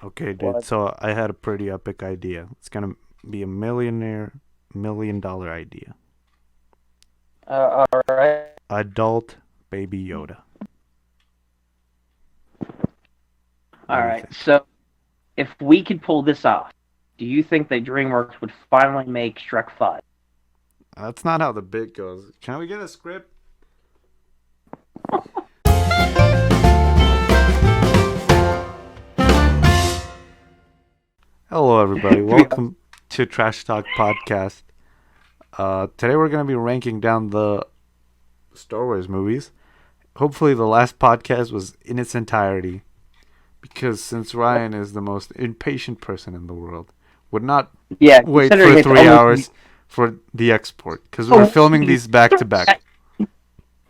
Okay, dude. What? So I had a pretty epic idea. It's gonna be a $1 million idea. All right. Adult Baby Yoda. What All do you right. think? So if we could pull this off, do you think that DreamWorks would finally make Shrek 5? That's not how the bit goes. Can we get a script? Hello, everybody. To be honest, Welcome to Trash Talk Podcast. Today we're gonna be ranking down the Star Wars movies. Hopefully, the last podcast was in its entirety, because since Ryan is the most impatient person in the world, would not yeah, wait for considering it's 3 hours for the export because we're oh, filming these back to back.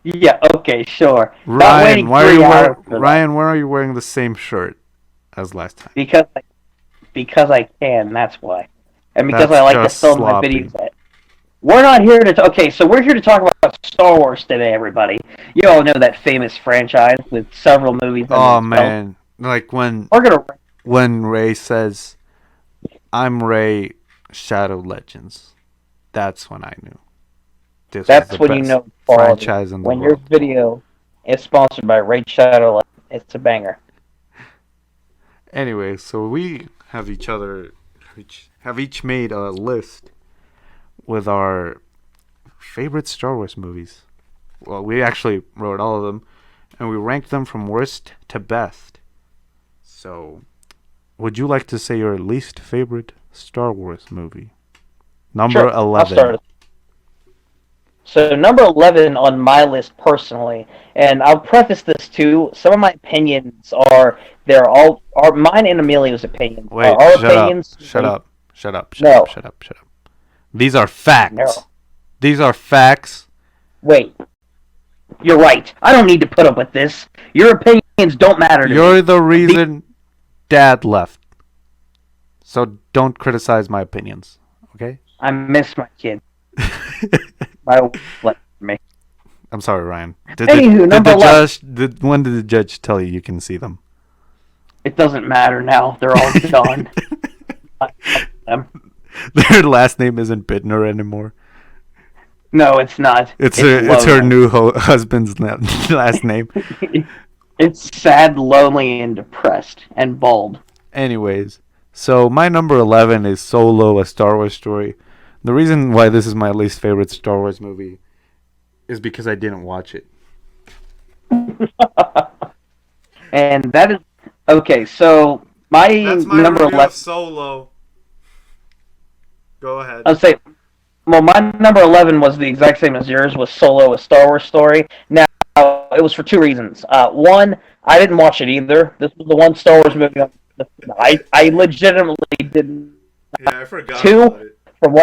yeah, okay, sure. Not waiting three hours for that Ryan? Why are you wearing the same shirt as last time? because because I can. That's why, and because I That's like to just film my sloppy. videos. We're not here to. Okay, so we're here to talk about Star Wars today, everybody. You all know that famous franchise with several movies under Oh its belt. man, like We're gonna. when Ray says, "I'm Ray, Shadow Legends," that's when I knew this was the That's when you best know quality. franchise in the When your world. video is sponsored by Raid Shadow, it's a banger. Anyway, so we have each made a list with our favorite Star Wars movies. Well, we actually wrote all of them, and we ranked them from worst to best. So, would you like to say your least favorite Star Wars movie? Number Sure, I'll 11. start it. So number 11 on my list personally, and I'll preface this too. Some of my opinions are they're all are mine and Emilio's opinions are Wait, our shut up. opinions. Shut up. Shut up. Shut up. No, Shut up. Shut up. These are facts. no. These are facts. Wait, you're right. I don't need to put up with this. Your opinions don't matter to me. You're the reason Dad left. So don't criticize my opinions, okay? I miss my kid. My wife left me. I'm sorry, Ryan. Anywho, Did number the 11. judge? When did the judge tell you you can see them? It doesn't matter now. They're all gone. Their last name isn't Bittner anymore. No, it's not. It's her new husband's last name. It's sad, lonely, and depressed, and bald. Anyways, so my number 11 is Solo: A Star Wars Story. The reason why this is my least favorite Star Wars movie is because I didn't watch it. And that is okay. So my number 11. Solo. Go ahead. I'll say, well, my number 11 was the exact same as yours. Was Solo: A Star Wars Story? Now it was for two reasons. One, I didn't watch it either. This was the one Star Wars movie I legitimately didn't. Yeah, I forgot about Two, it. from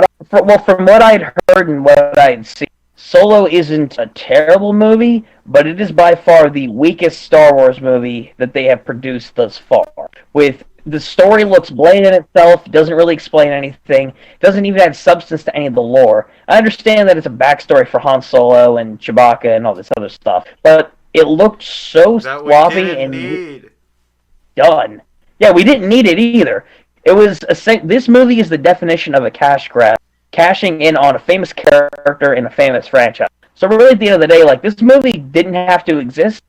what I'd heard and what I'd seen, Solo isn't a terrible movie, but it is by far the weakest Star Wars movie that they have produced thus far. With the story looks bland in itself, doesn't really explain anything, doesn't even add substance to any of the lore. I understand that it's a backstory for Han Solo and Chewbacca and all this other stuff, but it looked so sloppy and done. Yeah, we didn't need it either. It was this movie is the definition of a cash grab, cashing in on a famous character in a famous franchise. So really, at the end of the day, like this movie didn't have to exist,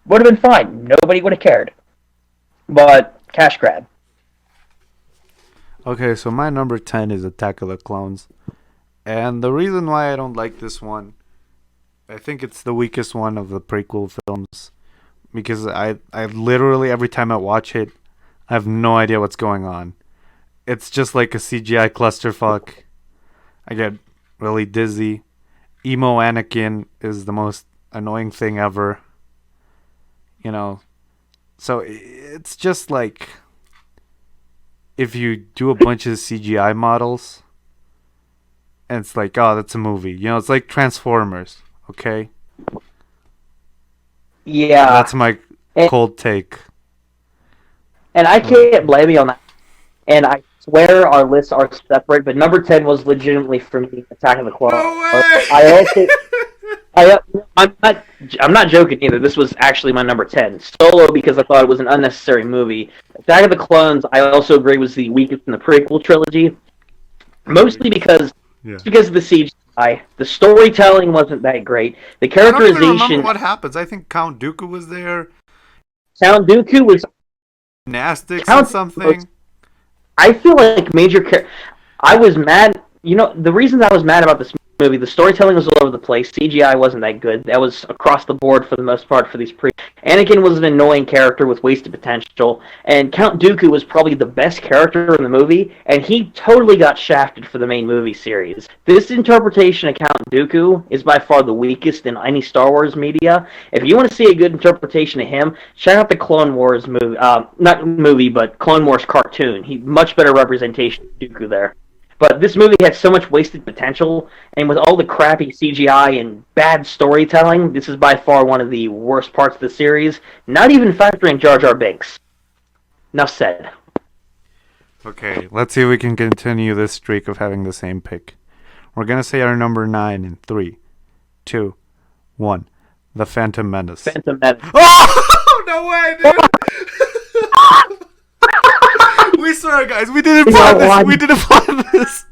would have been fine. Nobody would have cared. But cash grab. Okay, so my number 10 is Attack of the Clones. And the reason why I don't like this one, I think it's the weakest one of the prequel films. Because I literally, every time I watch it, I have no idea what's going on. It's just like a CGI clusterfuck. I get really dizzy. Emo Anakin is the most annoying thing ever. You know, so it's just like if you do a bunch of CGI models, and it's like, oh, that's a movie. You know, it's like Transformers. Okay, Yeah, that's my and, cold take. and I can't blame you on that. And I swear our lists are separate, but number 10 was legitimately for me Attack of the Clones. No way! I also I, I'm not. I'm not joking either. This was actually my number 10. Solo because I thought it was an unnecessary movie. Attack of the Clones, I also agree was the weakest in the prequel trilogy, The mostly weakest. because Yeah. it's because of the CGI. The storytelling wasn't that great. The I don't even remember characterization. what happens. I think Count Dooku was there. Count Dooku was Gymnastics and Count. Was, something. I feel like I was mad. You know, the reasons I was mad about this movie, the storytelling was all over the place. CGI wasn't that good. That was across the board for the most part for these pre. Anakin was an annoying character with wasted potential, and Count Dooku was probably the best character in the movie, and he totally got shafted for the main movie series. This interpretation of Count Dooku is by far the weakest in any Star Wars media. If you want to see a good interpretation of him, check out the Clone Wars movie. Not movie, but Clone Wars cartoon. He much better representation of Dooku there. But this movie had so much wasted potential, and with all the crappy CGI and bad storytelling, this is by far one of the worst parts of the series. Not even factoring Jar Jar Binks. Enough said. Okay, let's see if we can continue this streak of having the same pick. We're gonna say our number 9 in 3, 2, 1. The Phantom Menace. Phantom Menace. Oh no way, dude! We swear, guys, we didn't plan this. We didn't plan this.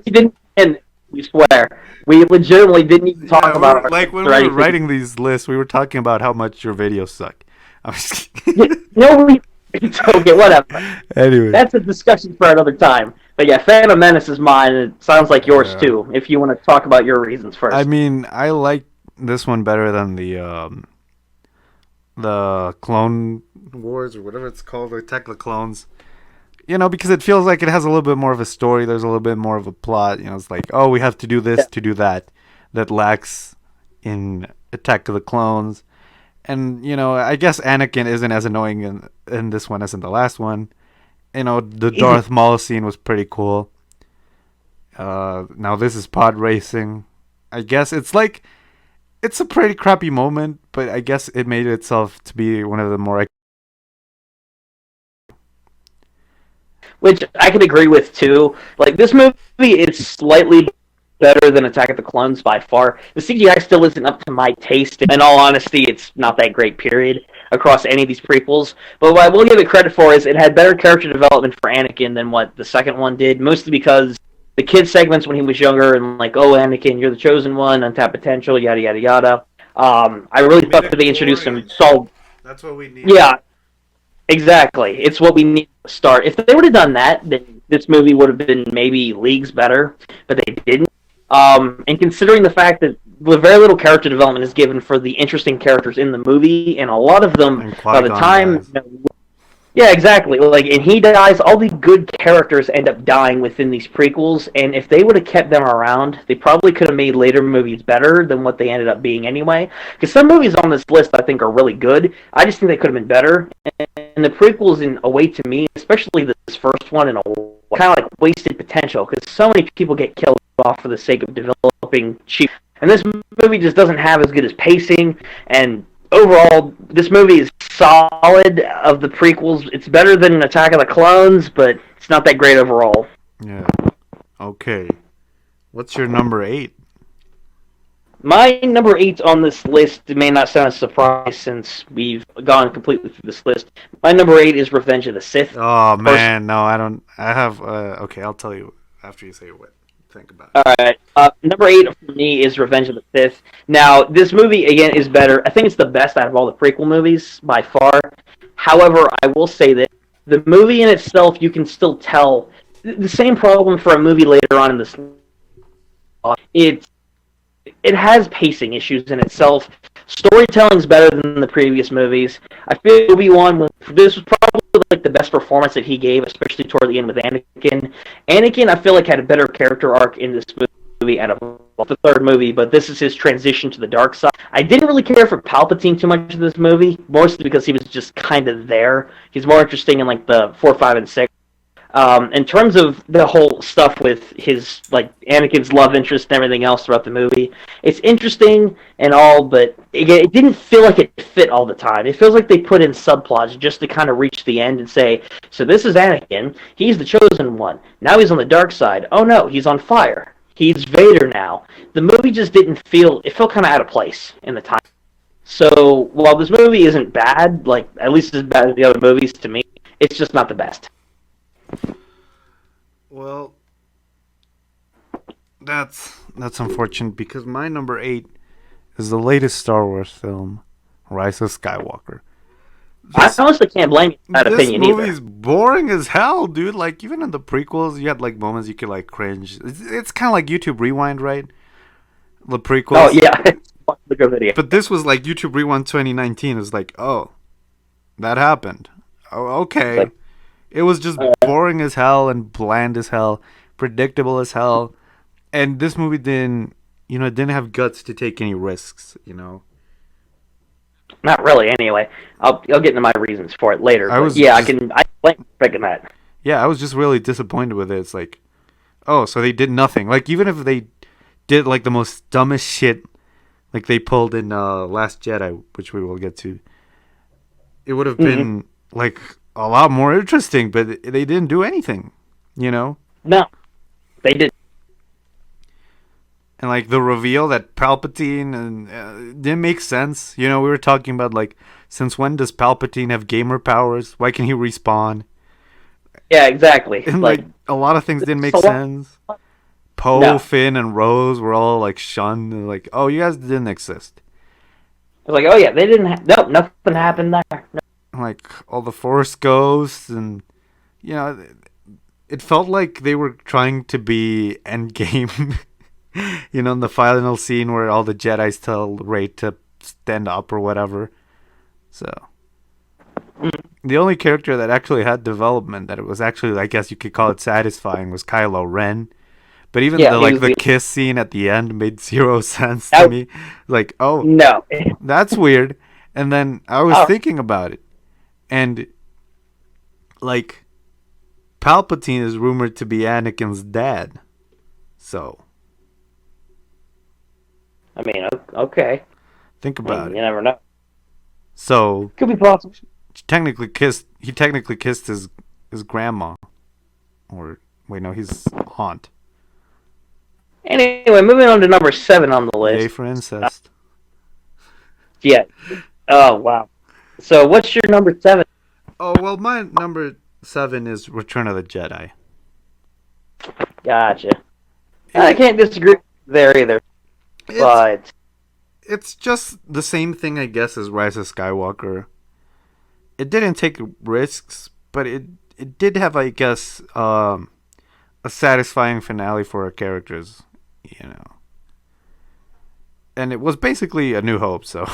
We didn't, and we swear, we legitimately didn't even talk Yeah, about our like when or we were anything. writing these lists, we were talking about how much your videos suck. I was just kidding. No, it's okay, whatever. Anyway, That's a discussion for another time. But yeah, Phantom Menace is mine, and it sounds like yours yeah. too. If you want to talk about your reasons first. I mean, I like this one better than the Clone Wars or whatever it's called, the Attack of the Clones. You know, because it feels like it has a little bit more of a story. There's a little bit more of a plot. You know, it's like, oh, we have to do this to do that. That lacks in Attack of the Clones. And, you know, I guess Anakin isn't as annoying in this one as in the last one. You know, the Darth Maul scene was pretty cool. Now this is pod racing. I guess it's like, it's a pretty crappy moment, but I guess it made itself to be one of the more. Which I could agree with too. Like this movie, it's slightly better than Attack of the Clones by far. The CGI still isn't up to my taste. In all honesty, it's not that great. Period across any of these prequels. But what I will give it credit for is it had better character development for Anakin than what the second one did. Mostly because the kid segments when he was younger and like, oh Anakin, you're the chosen one, untapped potential, yada yada yada. I really thought that they introduced some solid. That's what we need. Yeah, exactly. It's what we need to start. If they would have done that, then this movie would have been maybe leagues better, but they didn't. And considering the fact that very little character development is given for the interesting characters in the movie, and a lot of them, by the time yeah, exactly. Like, and he dies. All the good characters end up dying within these prequels, and if they would have kept them around, they probably could have made later movies better than what they ended up being anyway. Because some movies on this list I think are really good. I just think they could have been better. And the prequels, in a way, to me, especially this first one, in a kind of like wasted potential because so many people get killed off for the sake of developing cheap. And this movie just doesn't have as good as pacing and overall, this movie is solid of the prequels. It's better than Attack of the Clones, but it's not that great overall. Yeah. Okay. What's your number 8? My number 8 on this list may not sound a surprise since we've gone completely through this list. My number 8 is Revenge of the Sith. Oh man, no, I don't. I have. Okay, I'll tell you after you say what. Think about it. Alright, number 8 for me is Revenge of the Sith. Now, this movie, again, is better. I think it's the best out of all the prequel movies, by far. However, I will say that the movie in itself, you can still tell the same problem for a movie later on in this. It has pacing issues in itself. Storytelling's better than the previous movies. I feel Obi-Wan, this was probably like the best performance that he gave, especially toward the end with Anakin. Anakin, I feel like, had a better character arc in this movie out of the third movie, but this is his transition to the dark side. I didn't really care for Palpatine too much in this movie, mostly because he was just kind of there. He's more interesting in like the 4, 5, and 6. In terms of the whole stuff with his, like, Anakin's love interest and everything else throughout the movie, it's interesting and all, but it didn't feel like it fit all the time. It feels like they put in subplots just to kind of reach the end and say, so this is Anakin, he's the chosen one, now he's on the dark side, oh no, he's on fire. He's Vader now. The movie just didn't feel, it felt kind of out of place in the time. So while this movie isn't bad, like at least as bad as the other movies to me, it's just not the best. Well, that's unfortunate because my number 8 is the latest Star Wars film, Rise of Skywalker. I This honestly can't blame you for that this opinion either. movie's boring as hell, dude. Like even in the prequels, you had like moments you could like cringe. It's kind of like YouTube Rewind, right? The Oh prequels. yeah, the good video. But this was like YouTube Rewind 2019. It was like, oh, that happened. Oh, It's okay. like, It was just boring as hell and bland as hell, predictable as hell. And this movie didn't have guts to take any risks. not really. Anyway, I'll get into my reasons for it later. I But was yeah, just I blame you for picking that. yeah, I was just really disappointed with it. It's like, oh, so they did nothing. Like even if they did like the most dumbest shit like they pulled in Last Jedi, which we will get to, it would have Mm-hmm. been like a lot more interesting, but they didn't do anything. No, they did. And like the reveal that Palpatine and didn't make sense. We were talking about like since when does Palpatine have gamer powers? Why can he respawn? Yeah, exactly. And Like like a lot of things didn't make so sense. Poe, no, Finn, and Rose were all like shunned. And, like, oh, you guys didn't exist. I was like, oh yeah, they didn't. Nope, nothing happened there. No. Like all the Force ghosts, and you know, it felt like they were trying to be Endgame. In the final scene where all the Jedi's tell Rey to stand up or whatever. So the only character that actually had development that it was actually, I guess you could call it satisfying, was Kylo Ren. But even Yeah, the he like was the the kiss scene at the end made zero sense to that, me. Like, oh, no. that's weird. And then I was Oh, thinking about it, and like Palpatine is rumored to be Anakin's dad. So I mean, okay. think I mean, about you it. never know. So Could be possible. he technically kissed his grandma, or wait, no, his aunt. Anyway, moving on to number 7 on the Yay list. for Uh, incest. yeah. Oh wow. So what's your number 7? Oh well, my number 7 is Return of the Jedi. Gotcha. I It, can't disagree there either. it's But it's just the same thing, I guess, as Rise of Skywalker. It didn't take risks, but it did have, I guess, a satisfying finale for our characters, you know. And it was basically A New Hope, so.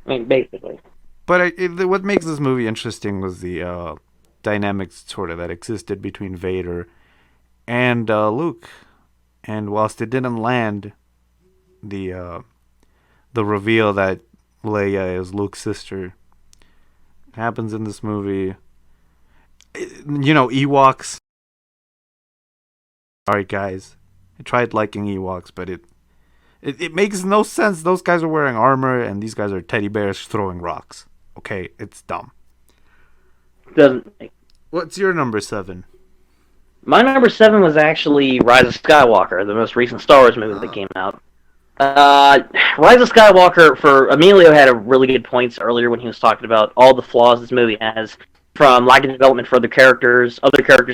I mean, basically. But what makes this movie interesting was the dynamics sort of that existed between Vader and Luke. And whilst it didn't land, the reveal that Leia is Luke's sister happens in this movie. Ewoks. Sorry, guys. I tried liking Ewoks, but it makes no sense. Those guys are wearing armor, and these guys are teddy bears throwing rocks. Okay, it's dumb. Doesn't. What's your number 7? My number 7 was actually Rise of Skywalker, the most recent Star Wars movie that came out. Rise of Skywalker, for Emilio had a really good points earlier when he was talking about all the flaws this movie has, from lack of development for other characters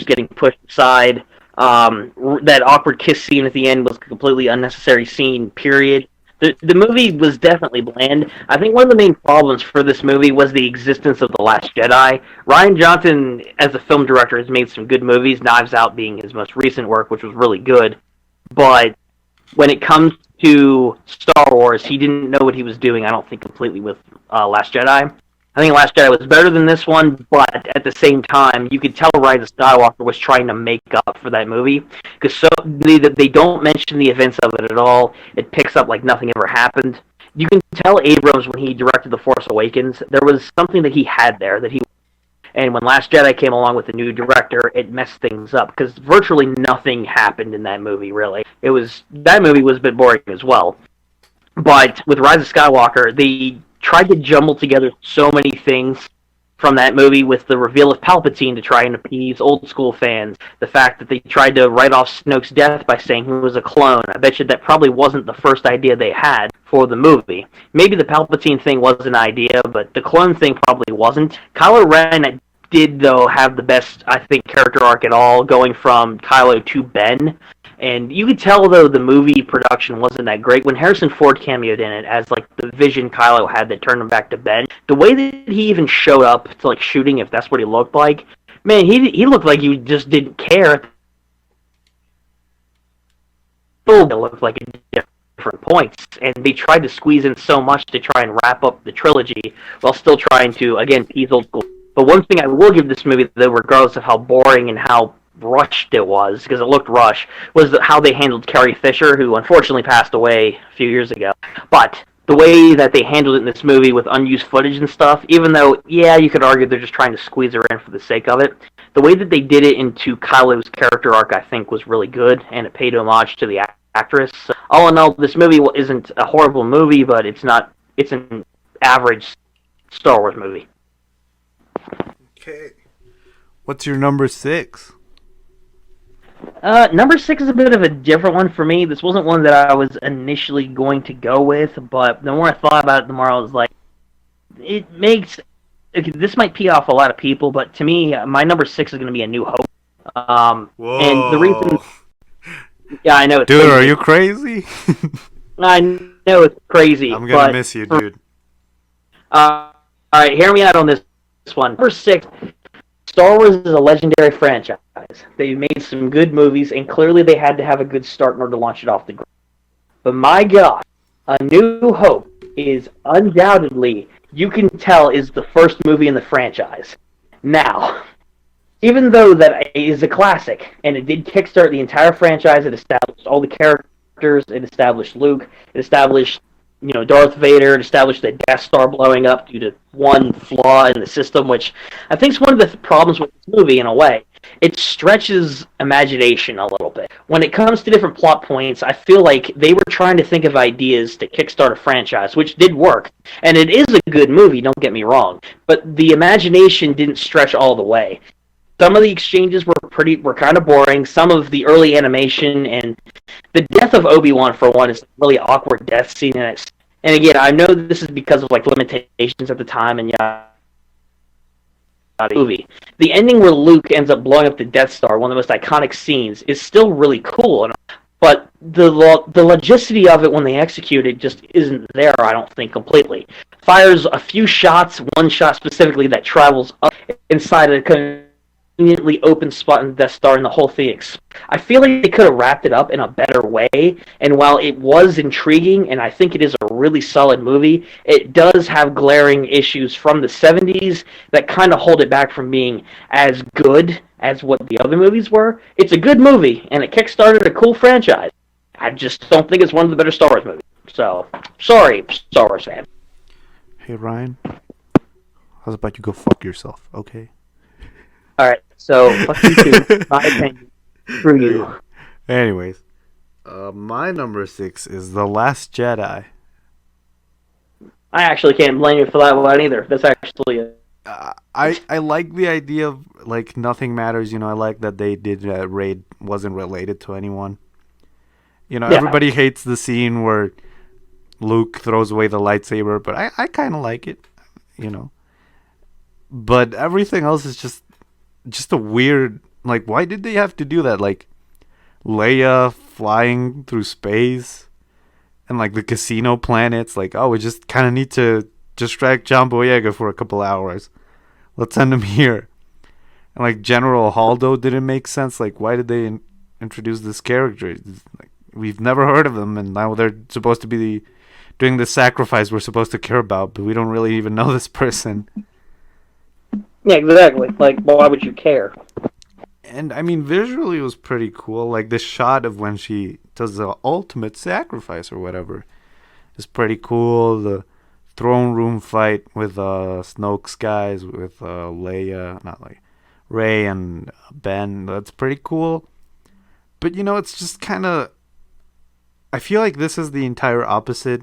getting pushed aside. That awkward kiss scene at the end was a completely unnecessary scene. Period. The movie was definitely bland. I think one of the main problems for this movie was the existence of The Last Jedi. Rian Johnson, as a film director, has made some good movies, Knives Out being his most recent work, which was really good. But when it comes to Star Wars, he didn't know what he was doing, I don't think, completely with Last Jedi. I think Last Jedi was better than this one, but at the same time, you could tell Rise of Skywalker was trying to make up for that movie, because they don't mention the events of it at all. It picks up like nothing ever happened. You can tell Abrams, when he directed The Force Awakens, there was something that he had there that he. And when Last Jedi came along with the new director, it messed things up, because virtually nothing happened in that movie. Really, that movie was a bit boring as well. But with Rise of Skywalker, they tried to jumble together so many things from that movie with the reveal of Palpatine to try and appease old school fans. The fact that they tried to write off Snoke's death by saying he was a clone. I bet you that probably wasn't the first idea they had for the movie. Maybe the Palpatine thing was an idea, but the clone thing probably wasn't. Kylo Ren did, though, have the best, I think, character arc at all, going from Kylo to Ben. And you could tell, though, the movie production wasn't that great. When Harrison Ford cameoed in it as, like, the vision Kylo had that turned him back to Ben, the way that he even showed up to, like, shooting, if that's what he looked like, man, he looked like he just didn't care. It looked like at different points. And they tried to squeeze in so much to try and wrap up the trilogy while still trying to, again, tease old school. But one thing I will give this movie, though, regardless of how boring and how rushed it was, because it looked rushed, was how they handled Carrie Fisher, who unfortunately passed away a few years ago. But the way that they handled it in this movie with unused footage and stuff, even though, yeah, you could argue they're just trying to squeeze her in for the sake of it, the way that they did it into Kylo's character arc, I think, was really good, and it paid homage to the actress. So, all in all, this movie isn't a horrible movie, but it's an average Star Wars movie. Okay. What's your number 6? Number 6 is a bit of a different one for me. This wasn't one that I was initially going to go with, but the more I thought about it, the more I was like, it makes... Okay, this might pee off a lot of people, but to me, my number 6 is going to be A New Hope. Whoa. And the reason... Yeah, I know it's Dude, crazy. are you crazy? I know it's crazy. I'm going to miss you, dude. Alright, hear me out on this one. Number 6... Star Wars is a legendary franchise. They made some good movies, and clearly they had to have a good start in order to launch it off the ground. But my God, A New Hope is undoubtedly, you can tell, is the first movie in the franchise. Now, even though that is a classic, and it did kickstart the entire franchise, it established all the characters, it established Luke, it established Darth Vader, it established the Death Star blowing up due to one flaw in the system, which I think is one of the problems with this movie in a way. It stretches imagination a little bit. When it comes to different plot points, I feel like they were trying to think of ideas to kickstart a franchise, which did work. And it is a good movie, don't get me wrong. But the imagination didn't stretch all the way. Some of the exchanges were kind of boring. Some of the early animation and the death of Obi-Wan, for one, is a really awkward death scene. And again, I know this is because of like limitations at the time and movie. The ending where Luke ends up blowing up the Death Star, one of the most iconic scenes, is still really cool. But the logicity of it when they execute it just isn't there, I don't think, completely. Fires a few shots, one shot specifically that travels up inside a conveniently open spot in the Death Star, and the whole thing. I feel like they could have wrapped it up in a better way, and while it was intriguing, and I think it is a really solid movie, it does have glaring issues from the 70s that kind of hold it back from being as good as what the other movies were. It's a good movie, and it kickstarted a cool franchise. I just don't think it's one of the better Star Wars movies. So, sorry, Star Wars fan. Hey, Ryan. How's about you go fuck yourself, okay? Alright, so, fuck you too. My opinion. Screw you. Anyways, my number 6 is The Last Jedi. I actually can't blame you for that one either. That's actually it. I like the idea of, like, nothing matters. I like that they did Raid wasn't related to anyone. Yeah. Everybody hates the scene where Luke throws away the lightsaber, but I kind of like it, But everything else is just a weird, like, why did they have to do that? Like, Leia flying through space and, like, the casino planets. Like, oh, we just kind of need to distract John Boyega for a couple hours. Let's send him here. And, like, General Holdo didn't make sense. Like, why did they introduce this character? Like, we've never heard of them, and now they're supposed to be doing the sacrifice we're supposed to care about, but we don't really even know this person. Yeah, exactly. Like, why would you care? And, I mean, visually it was pretty cool. Like, the shot of when she does the ultimate sacrifice or whatever is pretty cool. The throne room fight with Snoke's guys, with Leia, not Leia, Rey and Ben, that's pretty cool. But, it's just kind of... I feel like this is the entire opposite.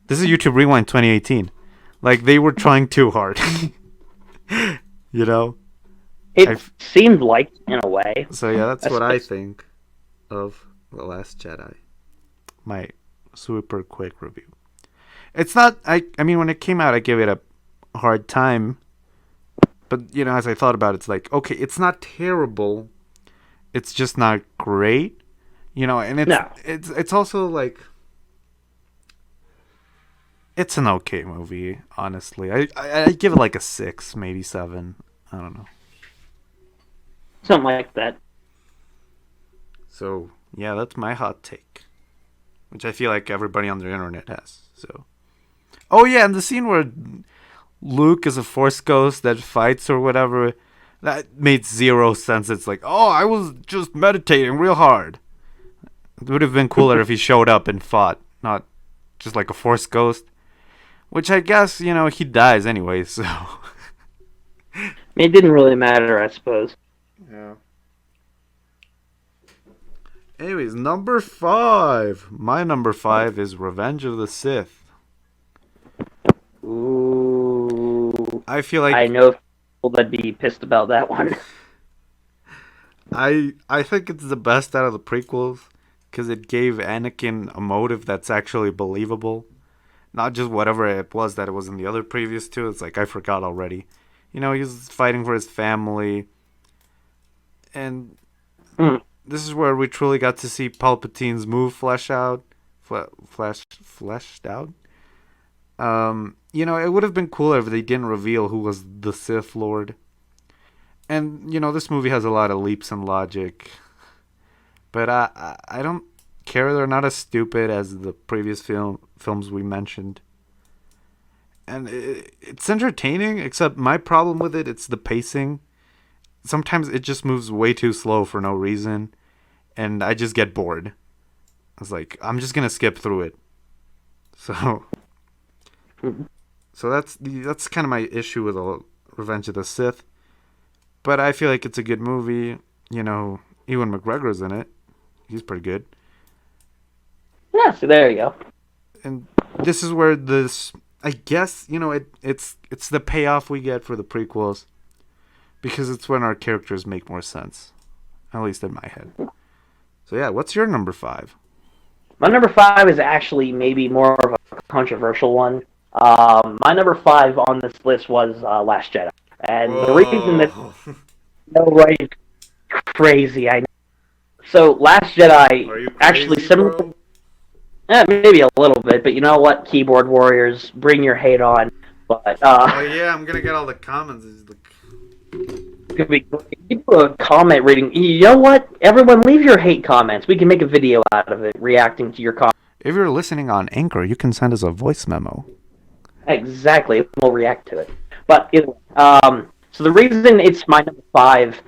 This is YouTube Rewind 2018. Like, they were trying too hard. You know? It I've, seemed like, in a way. so yeah, that's what I Espe- think of The Last Jedi. My super quick review. It's not. I mean, when it came out, I gave it a hard time. But as I thought about it, it's like, okay, it's not terrible. It's just not great. And it's No. it's it's also like it's an okay movie. Honestly, I give it like a 6, maybe 7. I don't know. Something like that. So yeah, that's my hot take, which I feel like everybody on the internet has. So, oh yeah, and the scene where Luke is a Force ghost that fights or whatever, that made zero sense. It's like, oh, I was just meditating real hard. It would have been cooler if he showed up and fought, not just like a Force ghost. Which I guess, he dies anyway, so. It didn't really matter, I suppose. Yeah. Anyways, number 5. My number 5 is Revenge of the Sith. Ooh. I feel I like know people that'd be pissed about that one. I think it's the best out of the prequels because it gave Anakin a motive that's actually believable, not just whatever it was that it was in the other previous two. It's like I forgot already. He was fighting for his family, and Mm. this is where we truly got to see Palpatine's move fleshed out. Fleshed out. It would have been cooler if they didn't reveal who was the Sith Lord. And this movie has a lot of leaps in logic, but I don't care. They're not as stupid as the previous films we mentioned, and it's entertaining. Except my problem with it's the pacing. Sometimes it just moves way too slow for no reason, and I just get bored. I was like, I'm just gonna skip through it. So, that's kind of my issue with Revenge of the Sith. But I feel like it's a good movie. Ewan McGregor's in it. He's pretty good. Yeah, so there you go. And this is where I guess, it's the payoff we get for the prequels. Because it's when our characters make more sense. At least in my head. So yeah, what's your number 5? My number 5 is actually maybe more of a controversial one. My number 5 on this list was Last Jedi. And the reason that right crazy, I know. So Last Jedi Are you actually crazy, similar, bro? maybe a little bit, but you know what, keyboard warriors, bring your hate on. But Oh yeah, I'm gonna get all the comments. it's gonna be great. People a comment reading. You know what? Everyone, leave your hate comments. We can make a video out of it, reacting to your comments. If you're listening on Anchor, you can send us a voice memo. Exactly, we'll react to it. But so the reason it's my number 5,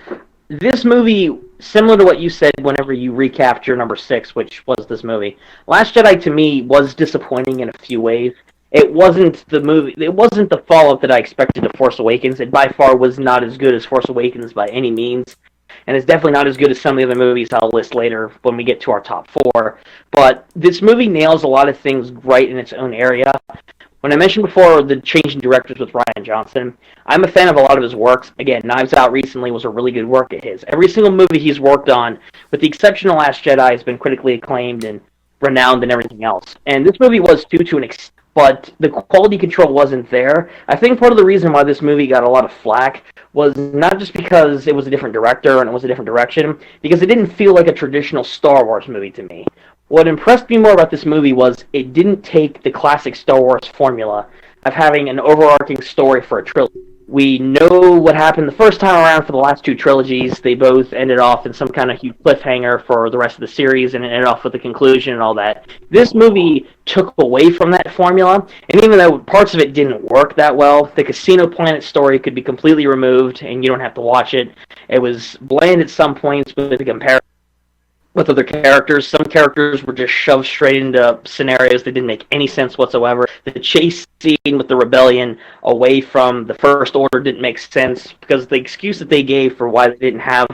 this movie, similar to what you said whenever you recapped your number 6, which was this movie, Last Jedi to me was disappointing in a few ways. It wasn't the movie. It wasn't the follow-up that I expected to Force Awakens. It by far was not as good as Force Awakens by any means, and it's definitely not as good as some of the other movies I'll list later when we get to our top 4. But this movie nails a lot of things right in its own area. When I mentioned before the change in directors with Rian Johnson, I'm a fan of a lot of his works. Again, Knives Out recently was a really good work of his. Every single movie he's worked on, with the exception of Last Jedi, has been critically acclaimed and renowned and everything else. And this movie was too, to an extent, but the quality control wasn't there. I think part of the reason why this movie got a lot of flack was not just because it was a different director and it was a different direction, because it didn't feel like a traditional Star Wars movie to me. What impressed me more about this movie was it didn't take the classic Star Wars formula of having an overarching story for a trilogy. We know what happened the first time around for the last 2 trilogies. They both ended off in some kind of huge cliffhanger for the rest of the series and it ended off with the conclusion and all that. This movie took away from that formula, and even though parts of it didn't work that well, the Casino Planet story could be completely removed and you don't have to watch it. It was bland at some points with the comparison with other characters. Some characters were just shoved straight into scenarios that didn't make any sense whatsoever. The chase scene with the rebellion away from the First Order didn't make sense because the excuse that they gave for why they didn't have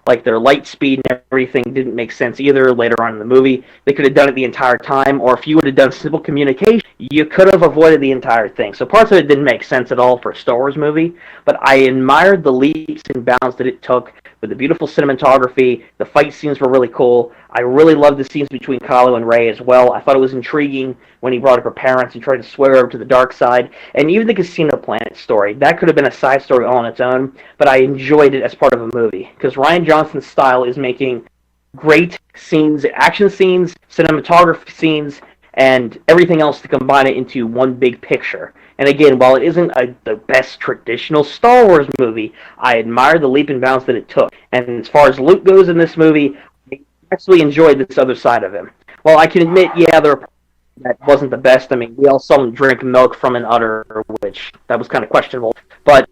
Like their light speed and everything didn't make sense either later on in the movie. They could have done it the entire time, or if you would have done simple communication, you could have avoided the entire thing. So parts of it didn't make sense at all for a Star Wars movie, but I admired the leaps and bounds that it took with the beautiful cinematography. The fight scenes were really cool. I really loved the scenes between Kylo and Rey as well. I thought it was intriguing when he brought up her parents and tried to swear over to the dark side. And even the Casino Planet story, that could have been a side story all on its own, but I enjoyed it as part of a movie. Because Rian Johnson's style is making great scenes, action scenes, cinematography scenes, and everything else to combine it into one big picture. And again, while it isn't the best traditional Star Wars movie, I admire the leap and bounds that it took. And as far as Luke goes in this movie, I actually enjoyed this other side of him. Well, I can admit, yeah, there are that wasn't the best. I mean, we all saw him drink milk from an udder, which that was kind of questionable. But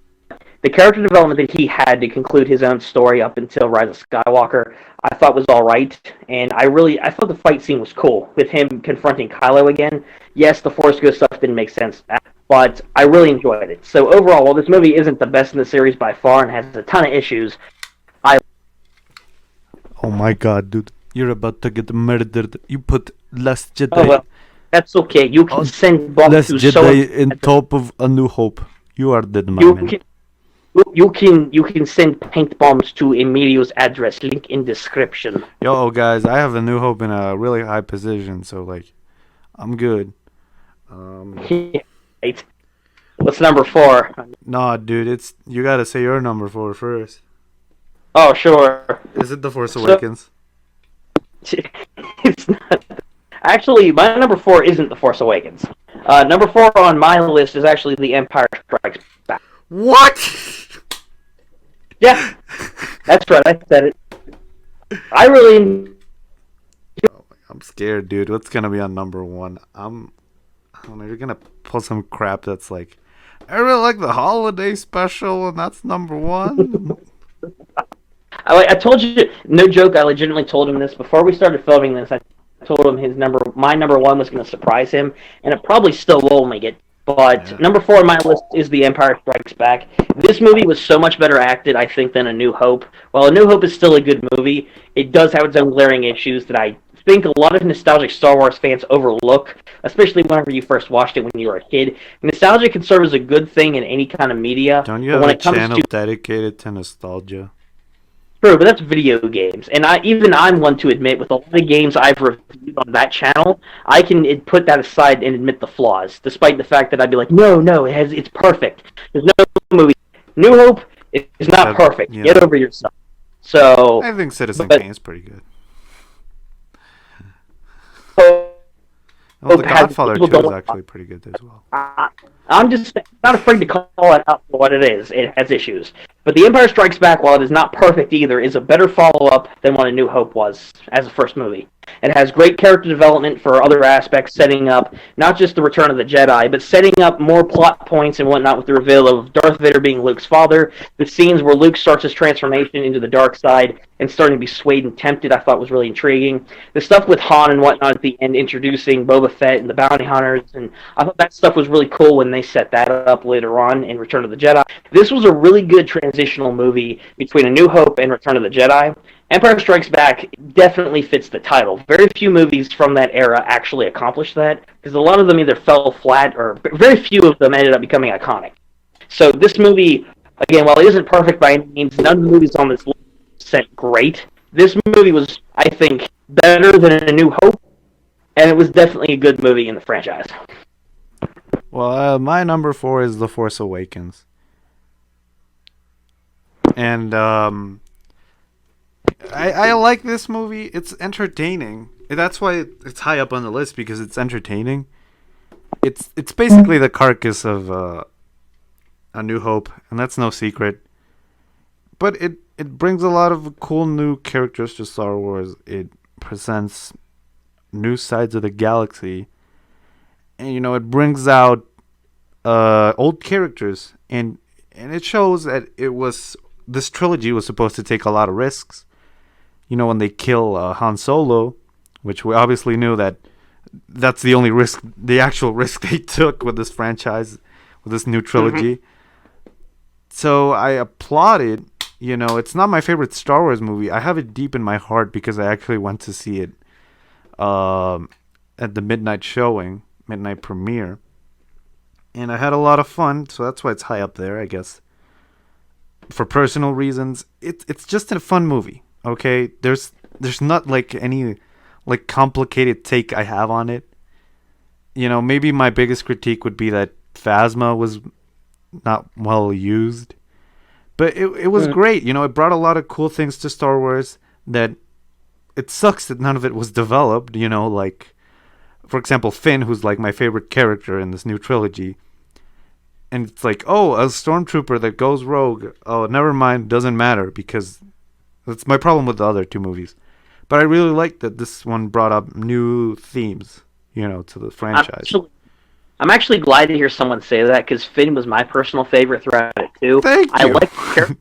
the character development that he had to conclude his own story up until Rise of Skywalker, I thought was all right, and I thought the fight scene was cool with him confronting Kylo again. Yes, the Force Ghost stuff didn't make sense, but I really enjoyed it. So overall, while this movie isn't the best in the series by far and has a ton of issues, I Oh my god, dude. You're about to get murdered. You put Last Jedi. oh well, that's okay. You can send bombs Last to Jedi in top of A New Hope. You are dead, my You man. can you can send paint bombs to Emilio's address. Link in description. Yo, guys, I have A New Hope in a really high position, so, like, I'm good. Right. What's number 4? Nah, dude, you gotta say your number 4 first. Oh, sure. Is it The Force Awakens? It's not. Actually, my number 4 isn't The Force Awakens. Number 4 on my list is actually The Empire Strikes Back. What? Yeah, that's right. I said it. I really. I'm scared, dude. What's gonna be on number 1? I don't know. You're gonna pull some crap that's like, I really like the holiday special, and that's number 1. I told you, no joke. I legitimately told him this before we started filming this. I told him my number 1 was going to surprise him, and it probably still will make it. But Yeah. number 4 on my list is The Empire Strikes Back. This movie was so much better acted, I think, than A New Hope. While A New Hope is still a good movie, it does have its own glaring issues that I think a lot of nostalgic Star Wars fans overlook, especially whenever you first watched it when you were a kid. Nostalgia can serve as a good thing in any kind of media. Don't you but have when a it comes channel to dedicated to nostalgia? True, but that's video games, and I'm one to admit with a lot of games I've reviewed on that channel, I can put that aside and admit the flaws, despite the fact that I'd be like, no, it's perfect. There's no movie. New Hope is not perfect. Yeah. Get over yourself. So, I think Citizen but- Kane is pretty good. so Well, The has- Godfather people 2 is don't- actually pretty good as well. I'm just not afraid to call it out for what it is. It has issues. But The Empire Strikes Back, while it is not perfect either, is a better follow-up than what A New Hope was as a first movie. It has great character development for other aspects, setting up not just the Return of the Jedi, but setting up more plot points and whatnot with the reveal of Darth Vader being Luke's father. The scenes where Luke starts his transformation into the dark side and starting to be swayed and tempted, I thought was really intriguing. The stuff with Han and whatnot at the end, introducing Boba Fett and the bounty hunters, and I thought that stuff was really cool when they set that up later on in Return of the Jedi. This was a really good transitional movie between A New Hope and Return of the Jedi. Empire Strikes Back definitely fits the title. Very few movies from that era actually accomplished that, because a lot of them either fell flat or very few of them ended up becoming iconic. So this movie, again, while it isn't perfect by any means, none of the movies on this list sent great. This movie was, I think, better than A New Hope, and it was definitely a good movie in the franchise. Well, my number 4 is The Force Awakens. And, I like this movie. It's entertaining. That's why it's high up on the list, because it's entertaining. It's basically the carcass of A New Hope, and that's no secret. But it brings a lot of cool new characters to Star Wars. It presents new sides of the galaxy. And, it brings out old characters. And it shows that this trilogy was supposed to take a lot of risks. When they kill Han Solo, which we obviously knew that's the only risk, the actual risk they took with this franchise, with this new trilogy. So I applaud it, it's not my favorite Star Wars movie. I have it deep in my heart because I actually went to see it um, at the midnight premiere, and I had a lot of fun. So that's why it's high up there, I guess. For personal reasons, it's just a fun movie. Okay, there's not like any like complicated take I have on it. Maybe my biggest critique would be that Phasma was not well used. But it was great. It brought a lot of cool things to Star Wars that it sucks that none of it was developed. Like, for example, Finn, who's like my favorite character in this new trilogy. And it's like, oh, a stormtrooper that goes rogue. Oh, never mind, doesn't matter because that's my problem with the other two movies. But I really like that this one brought up new themes, to the franchise. I'm actually glad to hear someone say that because Finn was my personal favorite throughout it too. Thank you. I like the character.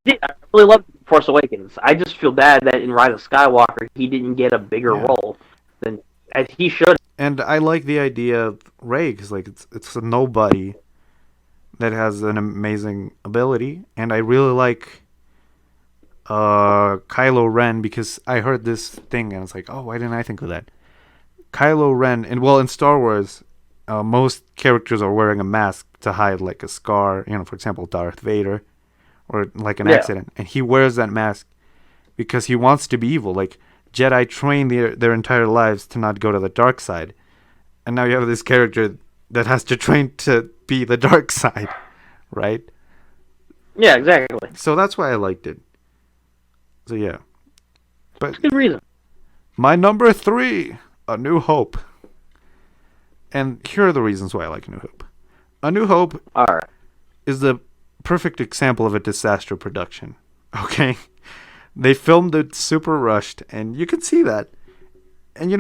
I really loved Force Awakens. I just feel bad that in Rise of Skywalker he didn't get a bigger role than as he should. And I like the idea of Rey because like it's a nobody that has an amazing ability, and I really like Kylo Ren because I heard this thing and it's like, oh, why didn't I think of that? Kylo Ren, and well, in Star Wars, most characters are wearing a mask to hide like a scar, for example, Darth Vader, or like an accident, and he wears that mask because he wants to be evil. Like Jedi train their entire lives to not go to the dark side, and now you have this character that has to train to be the dark side, right? Yeah, exactly. So that's why I liked it. So yeah, but that's a good reason. My number 3, A New Hope. And here are the reasons why I like A New Hope. A New Hope is the perfect example of a disaster production. Okay? They filmed it super rushed, and you can see that. And,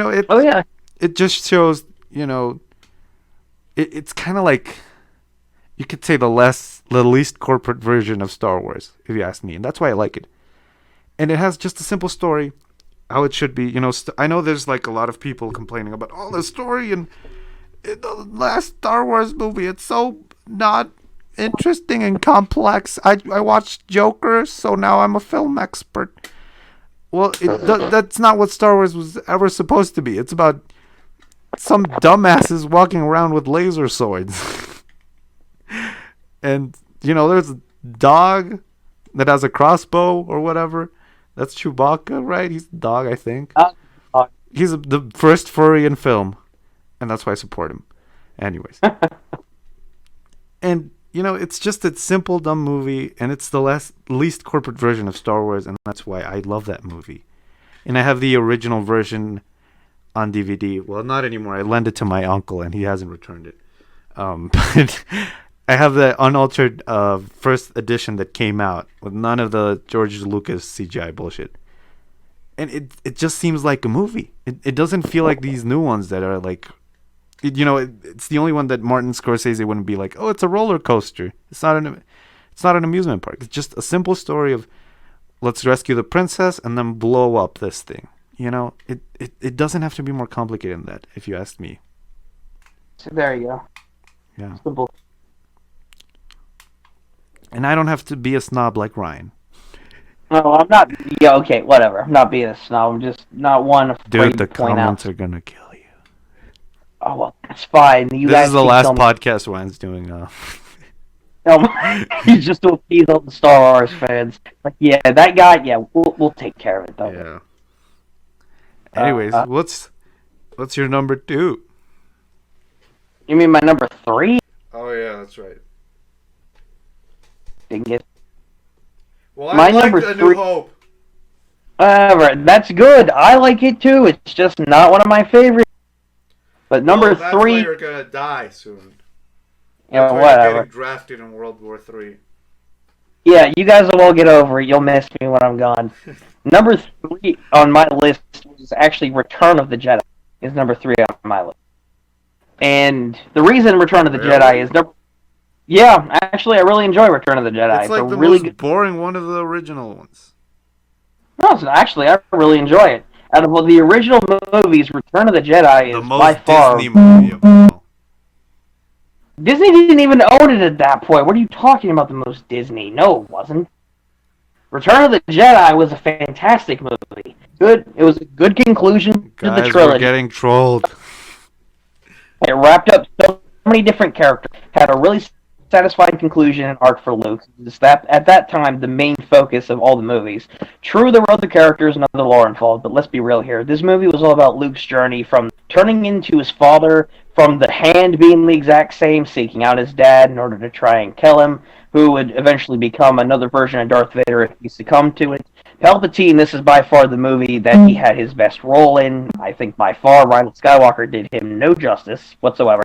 it just shows, it's kind of like, you could say the least corporate version of Star Wars, if you ask me. And that's why I like it. And it has just a simple story, how it should be. I know there's like a lot of people complaining about, the story in the last Star Wars movie, it's so not interesting and complex. I watched Joker, so now I'm a film expert. Well, that's not what Star Wars was ever supposed to be. It's about some dumbasses walking around with laser swords. And, there's a dog that has a crossbow or whatever. That's Chewbacca, right? He's the dog, I think. He's the first furry in film. And that's why I support him. Anyways. And, it's just a simple, dumb movie. And it's the least corporate version of Star Wars. And that's why I love that movie. And I have the original version on DVD. Well, not anymore. I lent it to my uncle, and he hasn't returned it. But I have the unaltered first edition that came out with none of the George Lucas CGI bullshit. And it just seems like a movie. It doesn't feel like these new ones that are like, it's the only one that Martin Scorsese wouldn't be like, oh, it's a roller coaster. It's not an amusement park. It's just a simple story of let's rescue the princess and then blow up this thing. It doesn't have to be more complicated than that, if you ask me. So there you go. Yeah. Simple. And I don't have to be a snob like Ryan. No, I'm not. Yeah, okay, whatever. I'm not being a snob. I'm just not one afraid Dude, the to point comments out. are gonna kill you. Oh well, that's fine. You this guys is the keep last telling podcast Ryan's doing. He's just to appease all the Star Wars fans. Like, yeah, that guy. Yeah, we'll take care of it though. Yeah. Anyways, what's your number 2? You mean my number 3? Oh yeah, that's right. Didn't get. Well, My I like number A 3 New Hope. That's good. I like it too. It's just not one of my favorites. But number that's 3. why you're gonna die soon. Yeah, That's why whatever. you're getting drafted in World War III. Yeah, you guys will all get over it. You'll miss me when I'm gone. Number 3 on my list was actually Return of the Jedi. Is number 3 on my list. And the reason Return of the Jedi is yeah, actually, I really enjoy Return of the Jedi. It's like a the really most boring one of the original ones. No, actually, I really enjoy it. Out of the original movies, Return of the Jedi The is most by far... Disney movie of all. Disney didn't even own it at that point. What are you talking about, the most Disney? No, it wasn't. Return of the Jedi was a fantastic movie. Good. It was a good conclusion to the Guys, we're trilogy. getting trolled. It wrapped up so many different characters, had a really satisfying conclusion and arc for Luke. Just that at that time, the main focus of all the movies. True, there were other characters and other lore involved, but let's be real here. This movie was all about Luke's journey from turning into his father, from the Hand being the exact same, seeking out his dad in order to try and kill him, who would eventually become another version of Darth Vader if he succumbed to it. Palpatine, this is by far the movie that he had his best role in. I think by far Rise of Skywalker did him no justice whatsoever.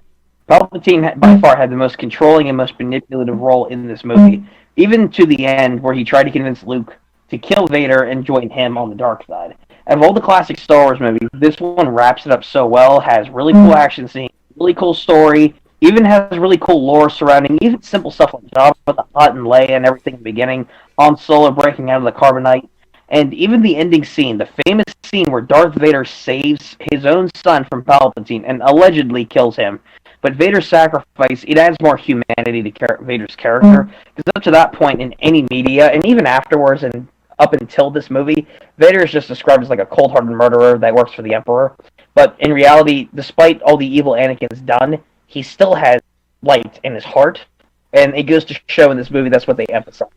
Palpatine by far had the most controlling and most manipulative role in this movie, even to the end where he tried to convince Luke to kill Vader and join him on the dark side. Out of all the classic Star Wars movies, this one wraps it up so well, has really cool action scenes, really cool story, even has really cool lore surrounding even simple stuff like Jabba the Hutt and Leia and everything in the beginning, Han Solo breaking out of the carbonite, and even the ending scene, the famous scene where Darth Vader saves his own son from Palpatine and allegedly kills him. But Vader's sacrifice, it adds more humanity to Vader's character. Because up to that point in any media, and even afterwards and up until this movie, Vader is just described as like a cold-hearted murderer that works for the Emperor. But in reality, despite all the evil Anakin's done, he still has light in his heart. And it goes to show in this movie that's what they emphasize.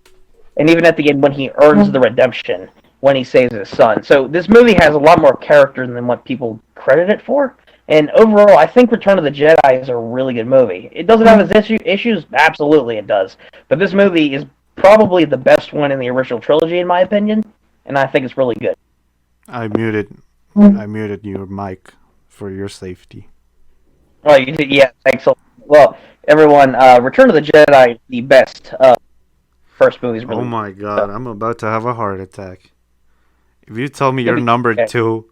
And even at the end when he earns the redemption, when he saves his son. So this movie has a lot more character than what people credit it for. And overall, I think Return of the Jedi is a really good movie. It doesn't have its issues? Absolutely it does. But this movie is probably the best one in the original trilogy, in my opinion. And I think it's really good. I muted your mic for your safety. Oh, you did? Yeah, excellent. Well, everyone, Return of the Jedi is the best first movie. Oh my god, I'm about to have a heart attack. If you tell me you're number 2,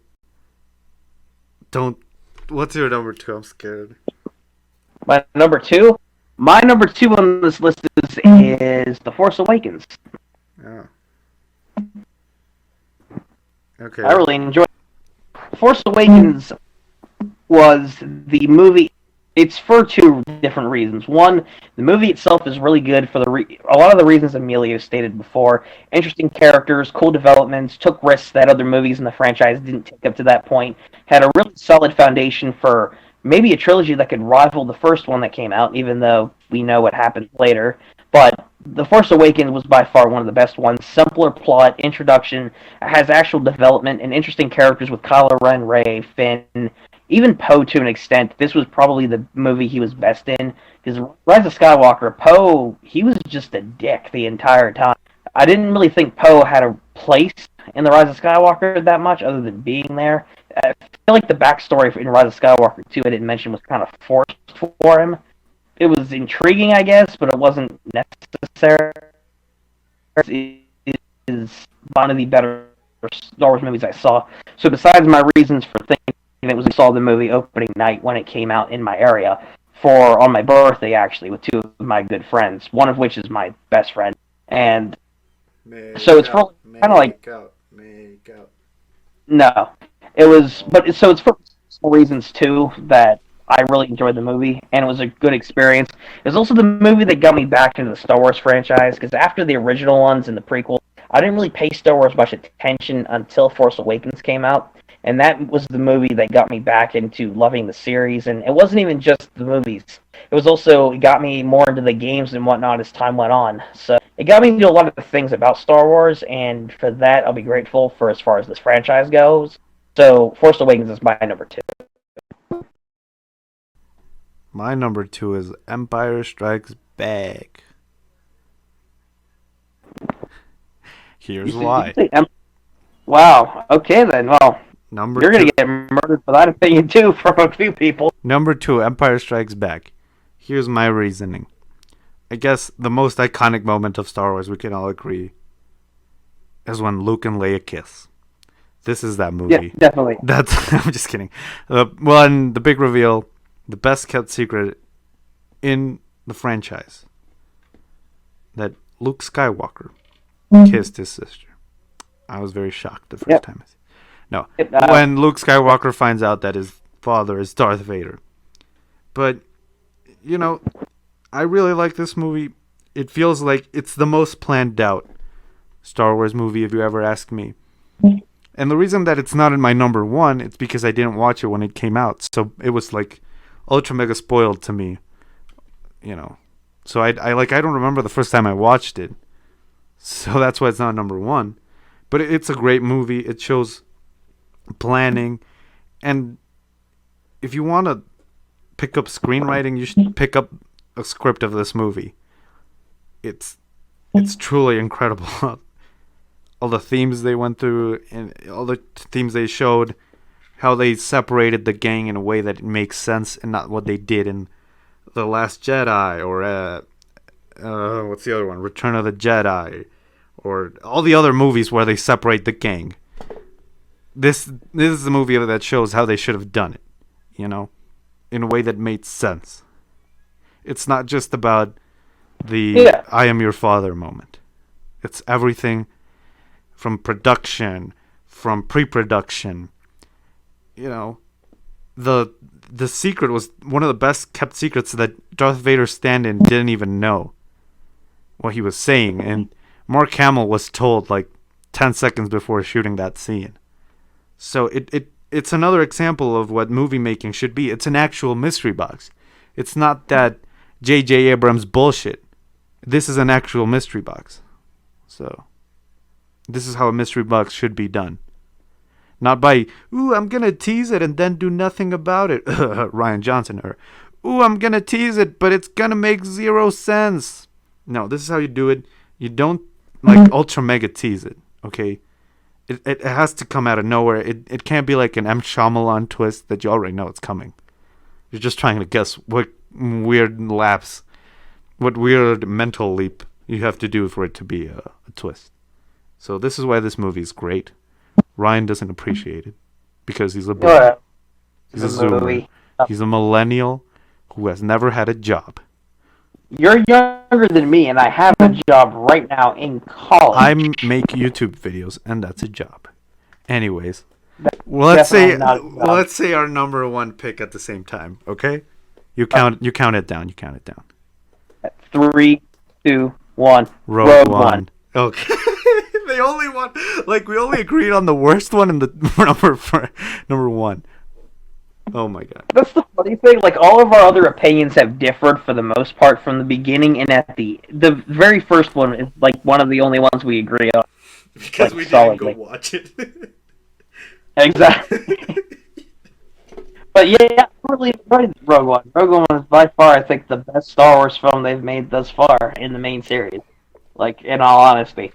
don't... What's your number 2? I'm scared. My number 2? My number 2 on this list is The Force Awakens. Yeah. Okay. I really enjoyed it. Force Awakens was the movie... It's for 2 different reasons. One, the movie itself is really good for a lot of the reasons Emilio stated before. Interesting characters, cool developments, took risks that other movies in the franchise didn't take up to that point. Had a really solid foundation for maybe a trilogy that could rival the first one that came out, even though we know what happened later. But The Force Awakens was by far one of the best ones. Simpler plot, introduction, has actual development, and interesting characters with Kylo Ren, Rey, Finn, even Poe to an extent. This was probably the movie he was best in. Because Rise of Skywalker, Poe, he was just a dick the entire time. I didn't really think Poe had a place in the Rise of Skywalker that much, other than being there. I feel like the backstory in Rise of Skywalker 2 I didn't mention was kind of forced for him. It was intriguing, I guess, but it wasn't necessary. It is one of the better Star Wars movies I saw. So besides my reasons for thinking it was, I saw the movie opening night when it came out in my area on my birthday, actually, with 2 of my good friends, one of which is my best friend. And so it's for kind of like... Make out. No. It's for reasons, too, that I really enjoyed the movie, and it was a good experience. It was also the movie that got me back into the Star Wars franchise, because after the original ones and the prequel, I didn't really pay Star Wars much attention until Force Awakens came out, and that was the movie that got me back into loving the series. And it wasn't even just the movies. It got me more into the games and whatnot as time went on. So it got me into a lot of the things about Star Wars, and for that I'll be grateful for as far as this franchise goes. So Force Awakens is my number 2. My number 2 is Empire Strikes Back. Here's why. Wow. Okay then. Well, you're going to get murdered for that opinion too from a few people. Number 2, Empire Strikes Back. Here's my reasoning. I guess the most iconic moment of Star Wars, we can all agree, is when Luke and Leia kiss. This is that movie. Yeah, definitely. I'm just kidding. And the big reveal, the best kept secret in the franchise, that Luke Skywalker kissed his sister. I was very shocked the first time. No, when Luke Skywalker finds out that his father is Darth Vader. But, I really like this movie. It feels like it's the most planned out Star Wars movie, if you ever ask me. And the reason that it's not in my number one, it's because I didn't watch it when it came out. So it was like ultra mega spoiled to me, you know. So I don't remember the first time I watched it. So that's why it's not number one. But it's a great movie. It shows planning. And if you want to pick up screenwriting, you should pick up a script of this movie. It's truly incredible. All the themes they went through and all the themes they showed, how they separated the gang in a way that it makes sense and not what they did in The Last Jedi or what's the other one? Return of the Jedi, or all the other movies where they separate the gang. This is a movie that shows how they should have done it, you know, in a way that made sense. It's not just about the I am your father moment. It's everything from production, from pre-production. You know, the secret was one of the best kept secrets that Darth Vader's stand-in didn't even know what he was saying, and Mark Hamill was told like 10 seconds before shooting that scene. So it's another example of what movie making should be. It's an actual mystery box. It's not that J.J. Abrams bullshit. This is an actual mystery box. So this is how a mystery box should be done. Not by, ooh, I'm going to tease it and then do nothing about it. Rian Johnson. Or, ooh, I'm going to tease it, but it's going to make zero sense. No, this is how you do it. You don't, like, ultra mega tease it, okay? It has to come out of nowhere. It can't be like an M. Shyamalan twist that you already know it's coming. You're just trying to guess what weird lapse, what weird mental leap you have to do for it to be a twist. So this is why this movie is great. Ryan doesn't appreciate it because he's a boomer. He's a zoomer. He's a millennial who has never had a job. You're younger than me, and I have a job right now in college. I make YouTube videos, and that's a job. Anyways, let's say our number one pick at the same time. Okay, you count it down. 3, 2, 1. Rogue One. Okay. They only want, like, we only agreed on the worst one and the number one. Oh my god. That's the funny thing. Like, all of our other opinions have differed for the most part from the beginning, and at the very first one is like one of the only ones we agree on. Because we didn't go watch it. Exactly. But yeah, I'm really enjoyed Rogue One. Rogue One is by far, I think, the best Star Wars film they've made thus far in the main series. Like, in all honesty.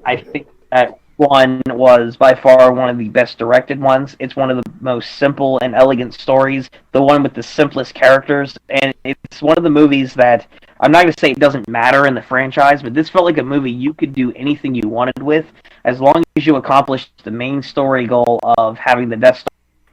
I think that one was by far one of the best directed ones. It's one of the most simple and elegant stories, the one with the simplest characters, and it's one of the movies that, I'm not going to say it doesn't matter in the franchise, but this felt like a movie you could do anything you wanted with, as long as you accomplished the main story goal of having the Death Star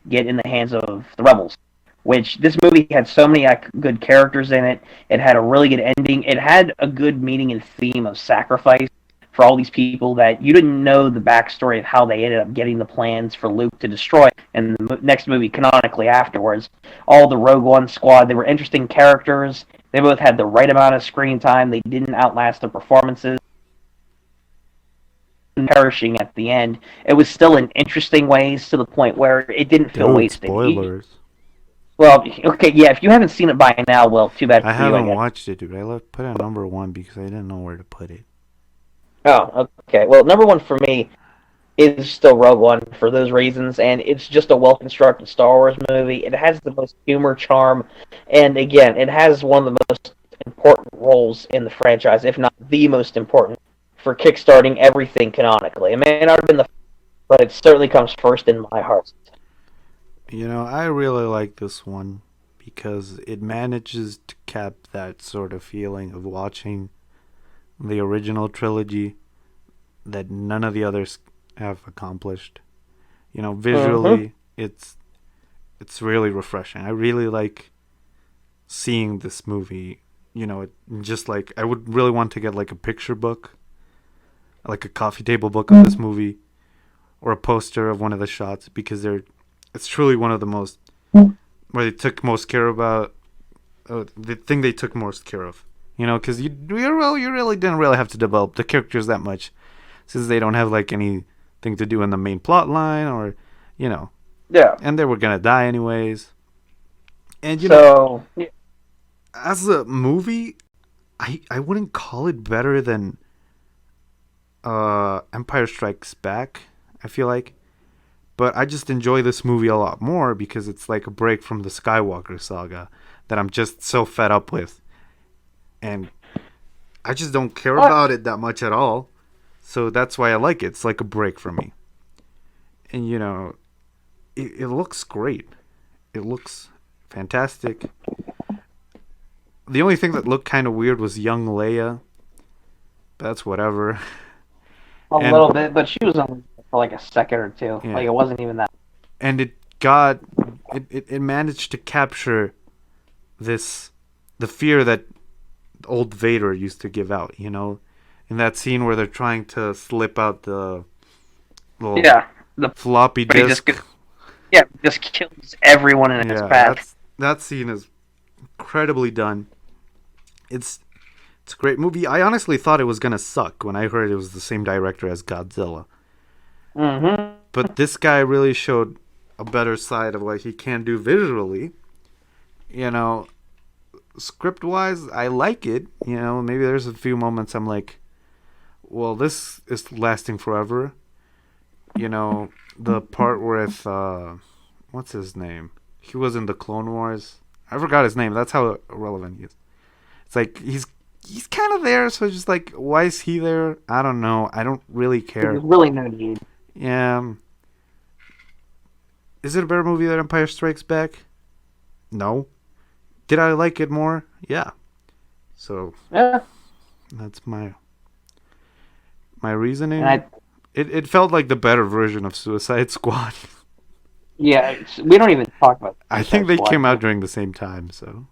get in the hands of the rebels. Which, this movie had so many good characters in it, it had a really good ending, it had a good meaning and theme of sacrifice for all these people that you didn't know the backstory of how they ended up getting the plans for Luke to destroy in the next movie canonically afterwards. All the Rogue One squad, they were interesting characters. They both had the right amount of screen time. They didn't outlast their performances. Perishing at the end. It was still in interesting ways to the point where it didn't feel wasted. Spoilers. Well, okay, yeah, if you haven't seen it by now, well, too bad for you. I haven't watched it, dude. I put it number one because I didn't know where to put it. Oh, okay. Well, number one for me is still Rogue One for those reasons, and it's just a well-constructed Star Wars movie. It has the most humor, charm, and again, it has one of the most important roles in the franchise, if not the most important, for kickstarting everything canonically. It may not have been but it certainly comes first in my heart. You know, I really like this one because it manages to cap that sort of feeling of watching the original trilogy that none of the others have accomplished. You know, visually, it's really refreshing. I really like seeing this movie. You know, just like I would really want to get like a picture book, like a coffee table book of this movie, or a poster of one of the shots because it's truly one of the most where they took most care about the thing they took most care of. You know, because you really didn't really have to develop the characters that much. since they don't have like anything to do in the main plot line, or Yeah. and they were gonna die anyways. And So as a movie, I wouldn't call it better than Empire Strikes Back, I feel like. But I just enjoy this movie a lot more because it's like a break from the Skywalker saga that I'm just so fed up with. And I just don't care about it that much at all. So that's why I like it. It's like a break for me. And it looks great. It looks fantastic. The only thing that looked kind of weird was young Leia. But that's whatever. a little bit, but she was only for like a second or two. Yeah. Like it wasn't even that. And it managed to capture the fear that old Vader used to give out, in that scene where they're trying to slip out the little the floppy but he disk. just kills everyone in his path. That scene is incredibly done. It's a great movie. I honestly thought it was gonna suck when I heard it was the same director as Godzilla. Mm-hmm. But this guy really showed a better side of what he can do visually. Script-wise, I like it. Maybe there's a few moments I'm like, well, this is lasting forever. The part with, what's his name? He was in the Clone Wars. I forgot his name. That's how irrelevant he is. It's like, he's kind of there, so it's just like, why is he there? I don't know. I don't really care. There's really no need. Yeah. Is it a better movie than Empire Strikes Back? No. Did I like it more? Yeah. So that's my reasoning. It felt like the better version of Suicide Squad. Yeah, we don't even talk about I think they came out during the same time, so.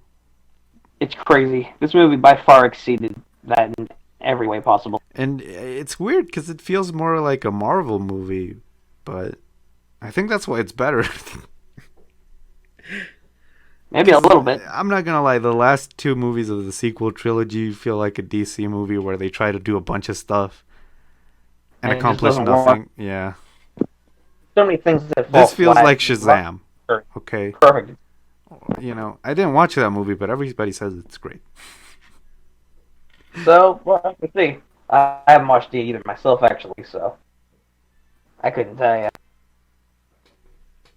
It's crazy. This movie by far exceeded that in every way possible. And it's weird because it feels more like a Marvel movie, but I think that's why it's better. Maybe a little bit. I'm not gonna lie, the last two movies of the sequel trilogy feel like a DC movie where they try to do a bunch of stuff and accomplish nothing. Yeah. So many things that fall This feels flat. like Shazam. Okay. Perfect. I didn't watch that movie, but everybody says it's great. So, well, let's see. I haven't watched it either myself, actually, so I couldn't tell you.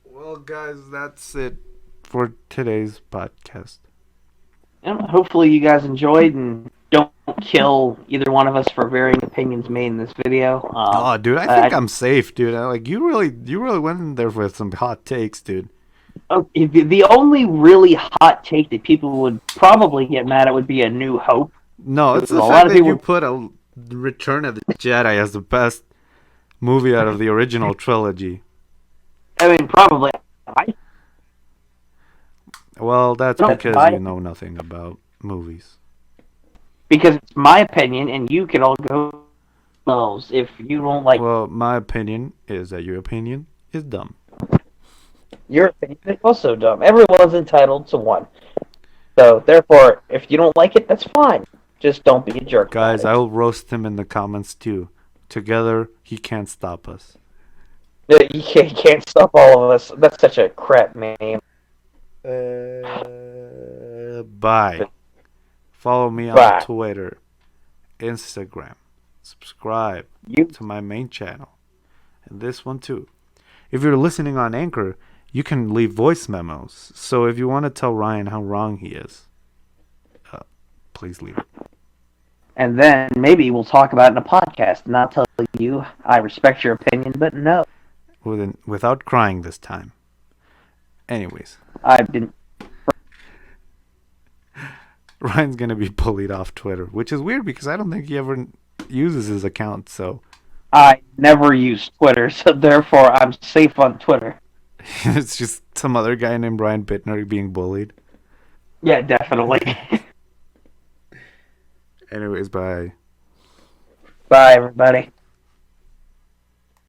Well, guys, that's it for today's podcast. And hopefully you guys enjoyed and don't kill either one of us for varying opinions made in this video. Dude, I think I'm safe, dude. You really went in there with some hot takes, dude. The only really hot take that people would probably get mad at would be A New Hope. No, it's the fact that you put a Return of the Jedi as the best movie out of the original trilogy. I mean, probably. Well, that's because you know nothing about movies. Because it's my opinion, and you can all go those if you don't like. Well, my opinion is that your opinion is dumb. Your opinion is also dumb. Everyone's entitled to one. So, therefore, if you don't like it, that's fine. Just don't be a jerk. Guys, I'll roast him in the comments too. Together, he can't stop us. You can't stop all of us. That's such a crap name. Bye. Follow me on Twitter, Instagram. Subscribe to my main channel. And this one too. If you're listening on Anchor, you can leave voice memos. So if you want to tell Ryan how wrong he is, please leave it. And then maybe we'll talk about it in a podcast. And I'll tell you, I respect your opinion, but no. Without crying this time. Anyways. I didn't. Ryan's going to be bullied off Twitter, which is weird because I don't think he ever uses his account, so. I never use Twitter, so therefore I'm safe on Twitter. It's just some other guy named Brian Bittner being bullied. Yeah, definitely. Anyways, bye. Bye, everybody.